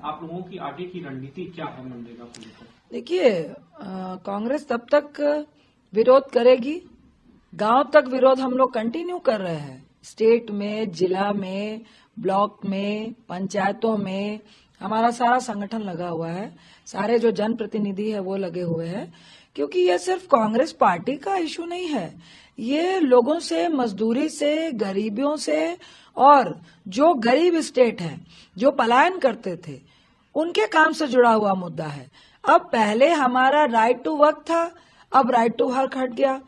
आप लोगों की आगे की रणनीति क्या है मनरेगा को लेकर? देखिए, कांग्रेस तब तक विरोध करेगी, गांव तक विरोध हम लोग कंटिन्यू कर रहे हैं। स्टेट में, जिला में, ब्लॉक में, पंचायतों में हमारा सारा संगठन लगा हुआ है, सारे जो जनप्रतिनिधि है वो लगे हुए हैं, क्योंकि ये सिर्फ कांग्रेस पार्टी का इशू नहीं है, ये लोगों से, मजदूरी से, गरीबियों से, और जो गरीब स्टेट है, जो पलायन करते थे, उनके काम से जुड़ा हुआ मुद्दा है। अब पहले हमारा राइट टू वर्क था, अब राइट टू वर्क हट गया।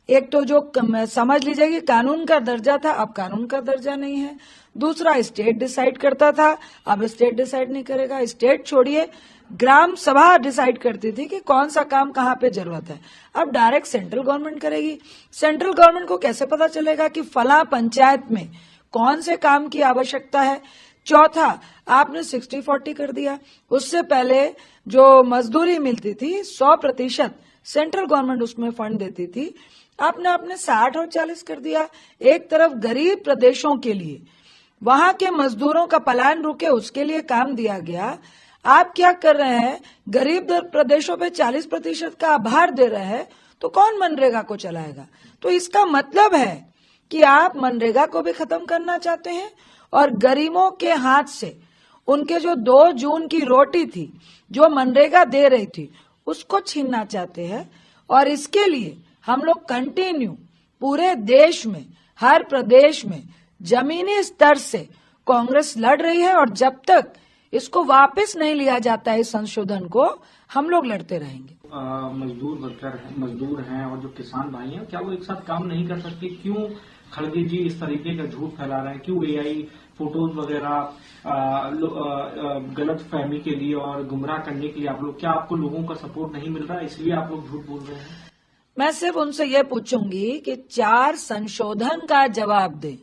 एक तो जो समझ लीजिए कि कानून का दर्जा था, अब कानून का दर्जा नहीं है। दूसरा, स्टेट डिसाइड करता था, अब स्टेट डिसाइड नहीं करेगा। स्टेट छोड़िए, ग्राम सभा डिसाइड करती थी कि कौन सा काम कहाँ पे जरूरत है, अब डायरेक्ट सेंट्रल गवर्नमेंट करेगी। सेंट्रल गवर्नमेंट को कैसे पता चलेगा कि फला पंचायत में कौन से काम की आवश्यकता है? चौथा, आपने 60-40 कर दिया। उससे पहले जो मजदूरी मिलती थी 100% सेंट्रल गवर्नमेंट उसमें फंड देती थी, आपने 60 और 40 कर दिया। एक तरफ गरीब प्रदेशों के लिए, वहां के मजदूरों का पलायन रुके, उसके लिए काम दिया गया। आप क्या कर रहे हैं, गरीब प्रदेशों पे 40% का आभार दे रहे हैं, तो कौन मनरेगा को चलाएगा? तो इसका मतलब है कि आप मनरेगा को भी खत्म करना चाहते हैं और गरीबों के हाथ से उनके जो 2 जून की रोटी थी, जो मनरेगा दे रही थी, उसको छीनना चाहते हैं। और इसके लिए हम लोग कंटिन्यू पूरे देश में, हर प्रदेश में जमीनी स्तर से कांग्रेस लड़ रही है, और जब तक इसको वापस नहीं लिया जाता है इस संशोधन को, हम लोग लड़ते रहेंगे। मजदूर वर्कर हैं, मजदूर हैं और जो किसान भाई हैं, क्या वो एक साथ काम नहीं कर सकते? क्यों खड़गे जी इस तरीके का झूठ फैला रहे हैं? क्यों एआई फोटोज वगैरह गलत फहमी के लिए और गुमराह करने के लिए आप लोग, क्या आपको लोगों का सपोर्ट नहीं मिल रहा है इसलिए आप लोग झूठ बोल रहे हैं? मैं सिर्फ उनसे ये पूछूंगी कि 4 संशोधन का जवाब दें।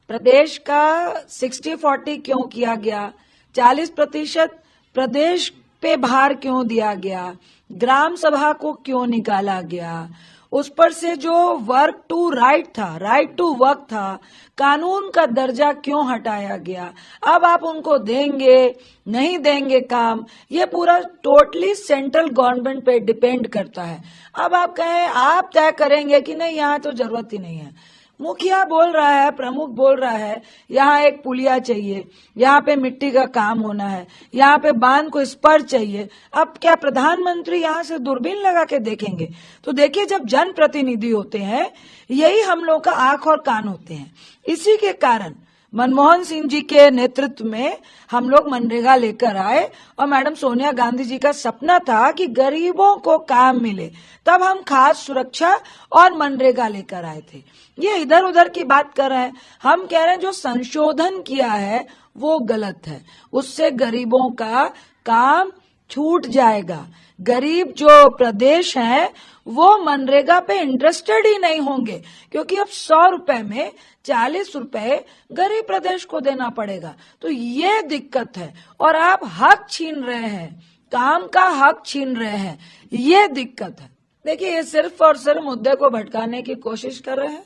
प्रदेश का 60-40 क्यों किया गया? 40% प्रदेश पे भार क्यों दिया गया? ग्राम सभा को क्यों निकाला गया? उस पर से जो वर्क टू राइट था, राइट टू वर्क था, कानून का दर्जा क्यों हटाया गया? अब आप उनको देंगे नहीं देंगे काम, ये पूरा टोटली सेंट्रल गवर्नमेंट पे डिपेंड करता है। अब आप कहें, आप तय करेंगे कि नहीं, यहाँ तो जरूरत ही नहीं है। मुखिया बोल रहा है, प्रमुख बोल रहा है, यहाँ एक पुलिया चाहिए, यहाँ पे मिट्टी का काम होना है, यहाँ पे बांध को स्पर चाहिए। अब क्या प्रधानमंत्री यहाँ से दूरबीन लगा के देखेंगे? तो देखिए, जब जनप्रतिनिधि होते हैं, यही हम लोग का आंख और कान होते हैं। इसी के कारण मनमोहन सिंह जी के नेतृत्व में हम लोग मनरेगा लेकर आए, और मैडम सोनिया गांधी जी का सपना था कि गरीबों को काम मिले, तब हम खाद्य सुरक्षा और मनरेगा लेकर आए थे। ये इधर उधर की बात कर रहे हैं। हम कह रहे हैं जो संशोधन किया है वो गलत है, उससे गरीबों का काम छूट जाएगा। गरीब जो प्रदेश हैं वो मनरेगा पे इंटरेस्टेड ही नहीं होंगे, क्योंकि अब 100 रुपए में 40 रुपए गरीब प्रदेश को देना पड़ेगा। तो ये दिक्कत है, और आप हक छीन रहे हैं, काम का हक छीन रहे हैं, ये दिक्कत है। देखिए, ये सिर्फ और सिर्फ मुद्दे को भटकाने की कोशिश कर रहे हैं।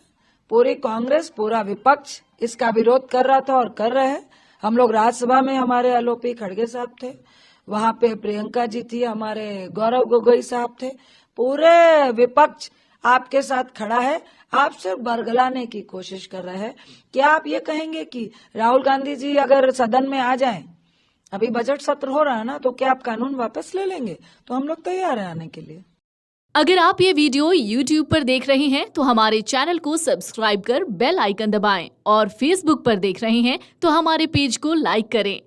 पूरी कांग्रेस, पूरा विपक्ष इसका विरोध कर रहा था और कर रहे हैं। हम लोग राज्यसभा में, हमारे एलओपी खड़गे साहब थे, वहां पे प्रियंका जी थी, हमारे गौरव गोगोई साहब थे। पूरे विपक्ष आपके साथ खड़ा है, आप सिर्फ बरगलाने की कोशिश कर रहे हैं। क्या आप ये कहेंगे कि राहुल गांधी जी अगर सदन में आ जाएं, अभी बजट सत्र हो रहा है ना, तो क्या आप कानून वापस ले लेंगे? तो हम लोग तैयार हैं आने के लिए। अगर आप ये वीडियो YouTube पर देख रहे हैं तो हमारे चैनल को सब्सक्राइब कर बेल आइकन दबाएं, और Facebook पर देख रहे हैं तो हमारे पेज को लाइक करें।